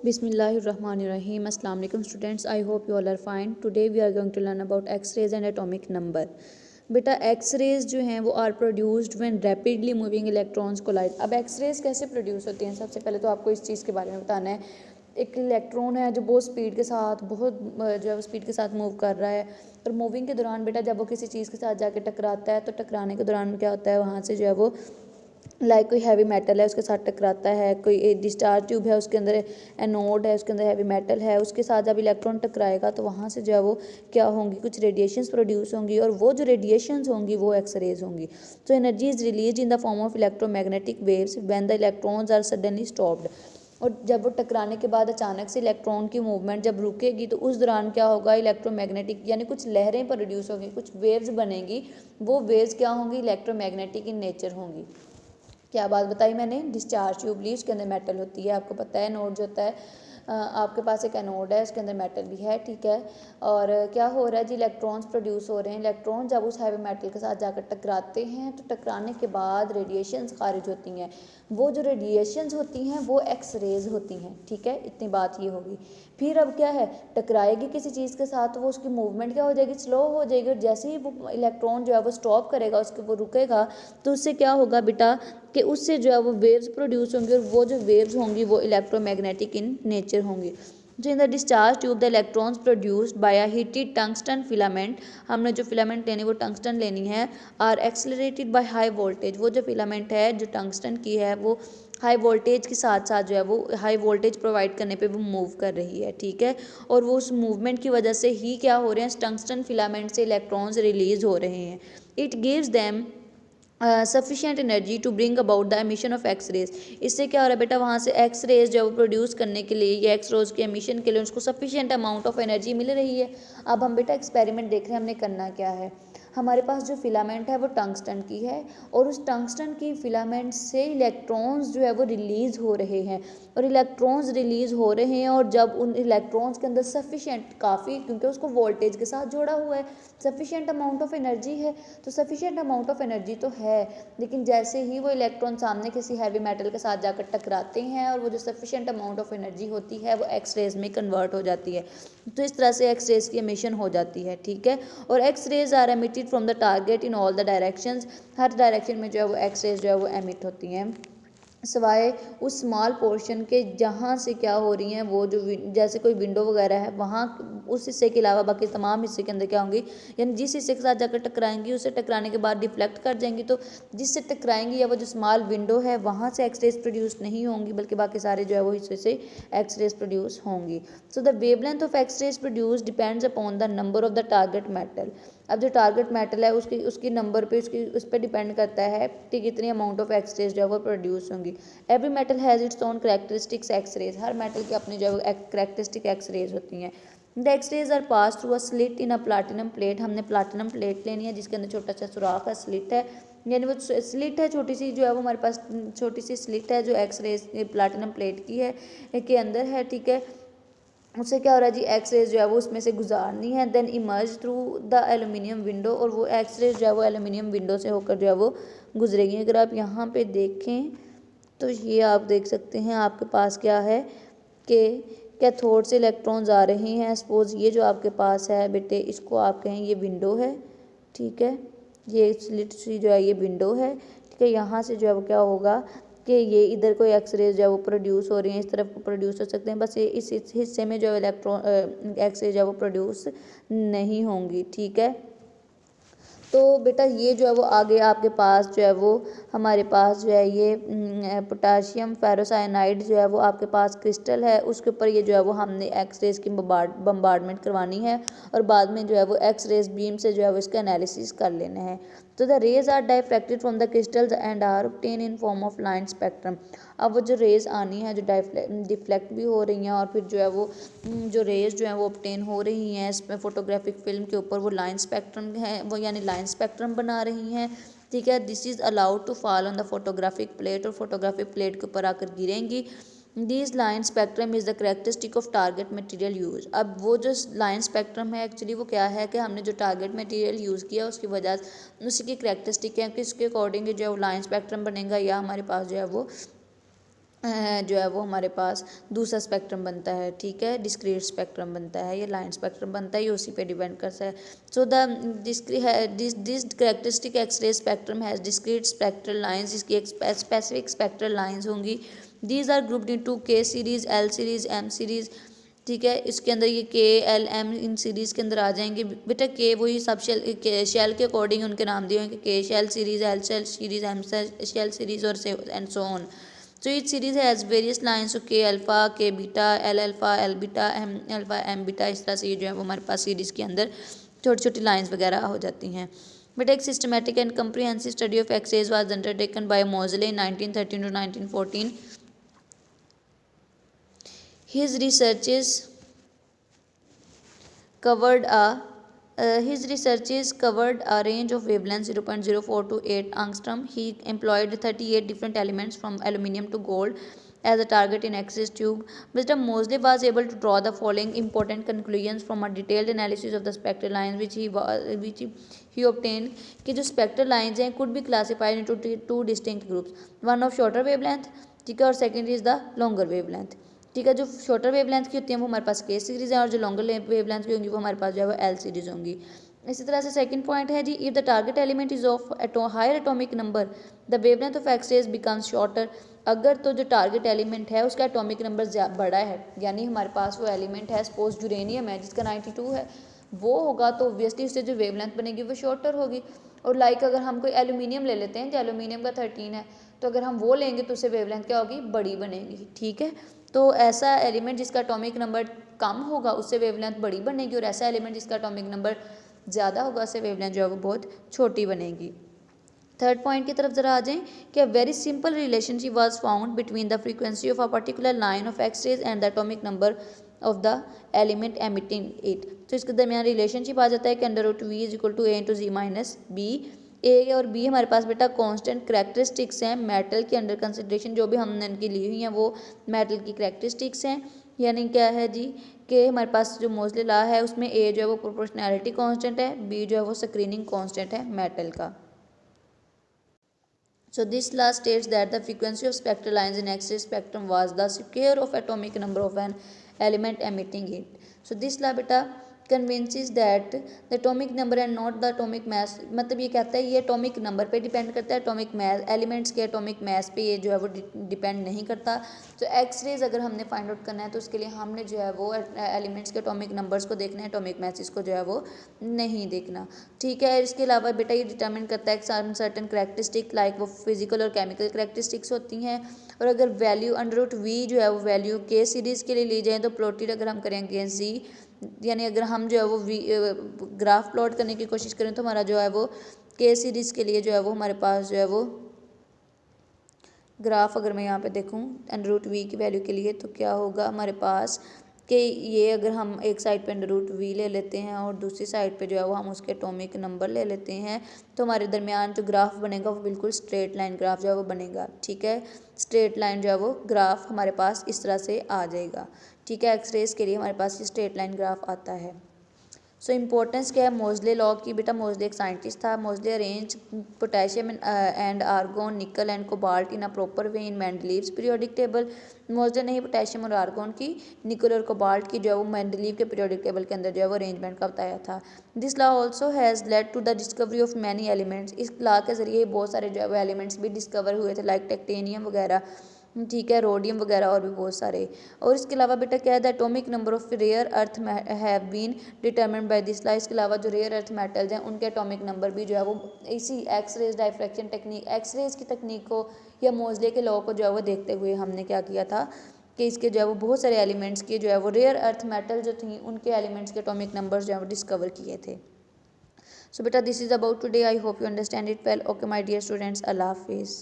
Bismillahirrahmanirrahim. Assalamu alaikum students. I hope you all are fine. Today we are going to learn about X-rays and atomic number. बेटा X-rays जो हैं वो are produced when rapidly moving electrons collide. अब X-rays कैसे produce होती हैं? सबसे पहले तो आपको इस चीज़ के बारे में बताना है. एक इलेक्ट्रॉन है जो बहुत स्पीड के साथ जो है वो स्पीड के साथ मूव कर रहा है, और मूविंग के दौरान बेटा जब वो किसी चीज़ के साथ जाके टकराता है तो टकराने के दौरान क्या होता है, वहाँ से जो है वो कोई हैवी मेटल है उसके साथ टकराता है, कोई डिस्चार्ज ट्यूब है उसके अंदर एनोड है, उसके अंदर हैवी मेटल है, उसके साथ जब इलेक्ट्रॉन टकराएगा तो वहाँ से जो है वो क्या होंगी, कुछ रेडिएशंस प्रोड्यूस होंगी, और वो जो रेडिएशंस होंगी वो एक्सरेज होंगी. तो energy is release in the form of electromagnetic waves when the electrons are suddenly stopped. और जब वो टकराने के बाद अचानक से इलेक्ट्रॉन की मूवमेंट जब रुकेगी तो उस दौरान क्या होगा, इलेक्ट्रोमैग्नेटिक यानी कुछ लहरें प्रोड्यूस होंगी, कुछ वेव्स बनेंगी. वो वेव्स क्या होंगी, इलेक्ट्रोमैग्नेटिक इन नेचर होंगी. क्या बात बताई मैंने, डिस्चार्ज ट्यूब ली, उसके अंदर मेटल होती है, आपको पता है एनोड जो होता है, आपके पास एक एनोड है उसके अंदर मेटल भी है, ठीक है. और क्या हो रहा है जी, इलेक्ट्रॉन्स प्रोड्यूस हो रहे हैं. इलेक्ट्रॉन जब उस हैवी मेटल के साथ जाकर टकराते हैं तो टकराने के बाद रेडिएशंस खारिज होती हैं. वो जो रेडिएशंस होती हैं वो एक्स रेज होती हैं, ठीक है. इतनी बात ये होगी. फिर अब क्या है, टकराएगी किसी चीज़ के साथ तो वो उसकी मूवमेंट क्या हो जाएगी, स्लो हो जाएगी, और जैसे ही वो इलेक्ट्रॉन जो है वो स्टॉप करेगा, उसके वो रुकेगा, तो उससे क्या होगा बेटा कि उससे जो है वो वेव्स प्रोड्यूस होंगी, और वो जो वेव्स होंगी वो इलेक्ट्रोमैग्नेटिक इन नेचर होंगी. जो in the discharge tube the electrons produced by a heated tungsten filament, हमने जो फिलामेंट लेनी वो टंगस्टन लेनी है, are accelerated by high voltage. वो जो फिलामेंट है जो टंगस्टन की है वो हाई वोल्टेज के साथ साथ जो है वो हाई वोल्टेज प्रोवाइड करने पे वो मूव कर रही है, ठीक है. और वो उस मूवमेंट की वजह से ही क्या हो रहे हैं, टंगस्टन फिलामेंट से इलेक्ट्रॉन्स रिलीज हो रहे हैं. It gives them sufficient energy to bring about the emission of X rays. इससे क्या हो रहा है बेटा, वहाँ से एक्स रेज जो प्रोड्यूस करने के लिए या एक्स रोज के एमिशन के लिए उसको सफिशिएंट अमाउंट ऑफ एनर्जी मिल रही है. अब हम बेटा एक्सपेरिमेंट देख रहे हैं, हमने करना क्या है. हमारे पास जो फिलामेंट है वो टंगस्टन की है, और उस टंगस्टन की फिलामेंट से इलेक्ट्रॉन्स जो है वो रिलीज हो रहे हैं, और इलेक्ट्रॉन्स रिलीज हो रहे हैं, और जब उन इलेक्ट्रॉन्स के अंदर सफिशिएंट काफ़ी, क्योंकि उसको वोल्टेज के साथ जोड़ा हुआ है, सफिशिएंट अमाउंट ऑफ एनर्जी है, तो सफिशिएंट अमाउंट ऑफ एनर्जी तो है, लेकिन जैसे ही वो इलेक्ट्रॉन सामने किसी हैवी मेटल के साथ जाकर टकराते हैं, और वो जो सफिशिएंट अमाउंट ऑफ एनर्जी होती है वो एक्स रेज में कन्वर्ट हो जाती है. तो इस तरह से एक्स रेज की एमिशन हो जाती है, ठीक है. और X rays are emitted from the target in all the directions. हर डायरेक्शन में जो है वो एक्स रेज जो है वो एमिट होती हैं, सवाए उस स्मॉल पोर्शन के जहाँ से क्या हो रही हैं, वो जो जैसे कोई विंडो वगैरह है वहाँ उस हिस्से के अलावा बाकी तमाम हिस्से के अंदर क्या होंगी, यानी जिस हिस्से के साथ जाकर टकराएंगी उससे टकराने के बाद डिफ्लेक्ट कर जाएंगी, तो जिससे टकराएंगी या वो जो स्मॉल विंडो है वहाँ से एक्स रेज प्रोड्यूस नहीं होंगी, बल्कि बाकी सारे जो है वो हिस्से से एक्स रेज प्रोड्यूस होंगी. So the wavelength of X raise produce depends upon the number of the target metal. अब जो टारगेट मेटल है उसकी नंबर पे उस पर डिपेंड करता है कि कितनी अमाउंट ऑफ एक्स रेज जो है वो प्रोड्यूस होंगी. Every metal has its own characteristics X rays. हर मेटल की अपनी जो है करेक्टरिस्टिक एक्स रेज होती हैं. The X rays are pass through a slit in a platinum plate. हमने प्लाटिनम प्लेट लेनी है जिसके अंदर छोटा सा सुराख है, स्लिट है, यानी वो स्लिट है छोटी सी, जो है वो हमारे पास छोटी सी स्लिट है जो एक्स रेज प्लाटिनम प्लेट की है के अंदर है, ठीक है. उससे क्या हो रहा है जी, एक्स रेज जो है वो उसमें से गुजारनी है, then emerge through the aluminium window, और वो एक्स रेज जो है वो एलुमिनियम विंडो से होकर जो है वो गुजरेगी. अगर आप यहाँ पे देखें तो ये आप देख सकते हैं, आपके पास क्या है कि कैथोड से इलेक्ट्रॉन्स आ रहे हैं. सपोज ये जो आपके पास है बेटे, इसको आप कहें ये विंडो है, ठीक है. ये स्लिट सी जो है ये विंडो है, ठीक है. यहाँ से जो है वो क्या होगा कि ये इधर कोई एक्स रेज जो है वो प्रोड्यूस हो रही हैं, इस तरफ प्रोड्यूस हो सकते हैं, बस ये इस हिस्से में जो इलेक्ट्रॉन एक्स रेज है वो प्रोड्यूस नहीं होंगी, ठीक है. तो बेटा ये जो है वो आगे आपके पास जो है वो हमारे पास जो है ये पोटाशियम फेरोसाइनाइड जो है वो आपके पास क्रिस्टल है, उसके ऊपर ये जो है वो हमने एक्स रेज की बम्बार्डमेंट करवानी है, और बाद में जो है वो एक्स रेज बीम से जो है वो इसका एनालिसिस कर लेना है. तो the rays are diffracted from the crystals and are obtain in form of line spectrum. अब वो जो रेज आनी है जो डिफ्लेक्ट भी हो रही हैं, और फिर जो है वो जो रेज जो है वो ऑब्टेन हो रही हैं इसमें फोटोग्राफिक फिल्म के ऊपर, वो लाइन स्पेक्ट्रम है, वो यानी लाइन स्पेक्ट्रम बना रही हैं, ठीक है. This is allowed to fall on the photographic plate, और फोटोग्राफिक प्लेट के ऊपर आकर गिरेंगी. This line spectrum is the characteristic of target material use. अब वो जो लाइन स्पेक्ट्रम है एक्चुअली वो क्या है कि हमने जो टारगेट मटेरियल यूज़ किया उसकी वजह उसी की करेक्टरिस्टिक है कि इसके अकॉर्डिंग जो है वो लाइन स्पेक्ट्रम बनेगा, या हमारे पास जो है वो जो है वो हमारे पास दूसरा स्पेक्ट्रम बनता है, ठीक है, डिस्क्रीट स्पेक्ट्रम बनता है या लाइन स्पेक्ट्रम बनता है, ये उसी पे डिपेंड करता है। So this characteristic X-ray spectrum has discrete spectral lines, जिसकी एक स्पेसिफिक स्पेक्ट्रल लाइंस होंगी। These are grouped into K series, L series, M series, ठीक है। इसके अंदर ये के एल एम इन सीरीज़ के अंदर आ जाएंगे बेटा। के वही सब शेल के अकॉर्डिंग उनके नाम दिए होंगे, K shell series, L shell series, M shell series और and so on. So each series has various lines, so K alpha, K beta, L beta, M beta, इस तरह से ये जो है वो हमारे पास सीरीज़ के अंदर छोटी छोटी लाइंस वगैरह हो जाती हैं। बट एक systematic and comprehensive study of X rays was undertaken by Moseley in 1913 to 1914. His researches covered a range of wavelengths 0.04 to 8 angstrom. He employed 38 different elements from aluminium to gold as a target in X-ray tube. Mr. Moseley was able to draw the following important conclusions from a detailed analysis of the spectral lines which he obtained कि जो spectral lines हैं could be classified into two distinct groups, one of shorter wavelength, ठीक है, और second is the longer wavelength, ठीक है। जो shorter wavelength की होती हैं वो हमारे पास के सीरीज़ है और जो लॉन्गर वेवलेंथ की होंगी वो हमारे पास जो है वो एल सीरीज़ होंगी। इसी तरह से सेकंड पॉइंट है जी, if the target element is of higher atomic number the wavelength of X rays becomes shorter. अगर तो जो टारगेट एलिमेंट है उसका एटॉमिक नंबर बड़ा है, यानी हमारे पास वो एलिमेंट है, सपोज यूरेनियम है जिसका 92 है, वो होगा तो ऑब्वियसली उससे जो वेवलेंथ बनेगी वो शॉर्टर होगी। और लाइक अगर हम कोई एल्यूमिनियम ले लेते हैं, जो एल्यूमिनियम का 13 है, तो अगर हम वो लेंगे तो उससे वेवलेंथ क्या होगी, बड़ी बनेगी, ठीक है। तो ऐसा एलिमेंट जिसका एटॉमिक नंबर कम होगा उससे वेवलेंथ बड़ी बनेगी, और ऐसा एलिमेंट जिसका एटॉमिक नंबर ज़्यादा होगा उससे वेवलेंथ जो है वो बहुत छोटी बनेगी। थर्ड पॉइंट की तरफ जरा आ जाएं कि very simple relationship was found between the frequency of a particular line of X rays and the atomic number of the element emitting it. तो इसके दरमियान रिलेशनशिप आ जाता है कि under root v is equal to a into Z minus b. A और b हमारे पास बेटा कांस्टेंट करेक्टरिस्टिक्स हैं मेटल के अंडर कंसिडरेशन, जो भी हमने इनकी ली हुई हैं वो मेटल की करेक्टरिस्टिक्स हैं। यानी क्या है जी कि हमारे पास जो मोज़ले लॉ है उसमें ए जो है वो प्रोपोर्शनैलिटी कांस्टेंट है, बी जो है वो स्क्रीनिंग कांस्टेंट है मेटल का। So this law states that the frequency of spectral lines in X-ray spectrum was the square of atomic number of an element emitting it. So this law beta convinces that the atomic number and not the atomic mass, मतलब ये कहता है ये atomic number पे depend करता है, atomic mass elements के atomic mass पे ये जो है वो डिपेंड नहीं करता। तो एक्सरेज अगर हमने फाइंड आउट करना है तो उसके लिए हमने जो है वो एलिमेंट्स के atomic numbers को देखना है, atomic masses को जो है वो नहीं देखना, ठीक है। इसके अलावा बेटा ये डिटर्मिन करता है सर्टन करेक्टरिस्टिक लाइक वो फिजिकल और केमिकल करेक्टरिस्टिक्स होती हैं। और अगर वैल्यू अंडर रूट वी जो है वो वैल्यू के सीरीज़ के लिए ली जाए तो प्लॉटेड अगर हम करेंगे जी, यानी अगर हम जो है वो ग्राफ प्लॉट करने की कोशिश करें तो हमारा जो है वो के सीरीज़ के लिए जो है वो हमारे पास जो है वो ग्राफ अगर मैं यहाँ पे देखूँ अंडर रूट वी की वैल्यू के लिए तो क्या होगा हमारे पास कि ये अगर हम एक साइड पे अंडर रूट वी ले लेते हैं और दूसरी साइड पे जो है वो हम उसके एटॉमिक नंबर ले लेते हैं, तो हमारे दरमियान जो ग्राफ बनेगा वो बिल्कुल स्ट्रेट लाइन ग्राफ जो है वो बनेगा, ठीक है। स्ट्रेट लाइन जो है वो ग्राफ हमारे पास इस तरह से आ जाएगा, ठीक है। एक्सरेज के लिए हमारे पास ये स्ट्रेट लाइन ग्राफ आता है। सो इम्पोर्टेंस क्या है मोज़ले लॉ की, बेटा मोज़ले एक साइंटिस्ट था। Moseley arrange potassium and argon, nickel and cobalt in a proper way in Mendeleev's periodic table. Moseley ने ही पोटेशियम और आर्गोन की, निकल और कोबाल्ट की जो है वो मेंडलीव के पीरियोडिक टेबल के अंदर जो है वो अरेंजमेंट का बताया था। This law also has led to the discovery of many elements. इस लॉ के जरिए बहुत सारे जो है वो एलिमेंट्स भी डिस्कवर हुए थे लाइक टेक्टेनियम वगैरह, ठीक है, रोडियम वगैरह और भी बहुत सारे। और इसके अलावा बेटा क्या है the atomic number of rare earth have been determined by this law. इसके अलावा जो रेयर अर्थ मेटल्स हैं उनके एटॉमिक नंबर भी जो है वो इसी एक्सरेज डायफ्रैक्शन टेक्निक, एक्सरेज की तकनीक को या मोज़ले के लॉ को जो है वो देखते हुए हमने क्या किया था कि इसके जो है वो बहुत सारे एलिमेंट्स के जो है वो रेयर अर्थ मेटल जो थी उनके एलिमेंट्स के एटॉमिक नंबर्स जो है वो डिस्कवर किए थे। सो बेटा this is about today, I hope you understand it well. Okay my dear students, अल्लाह हाफिज़।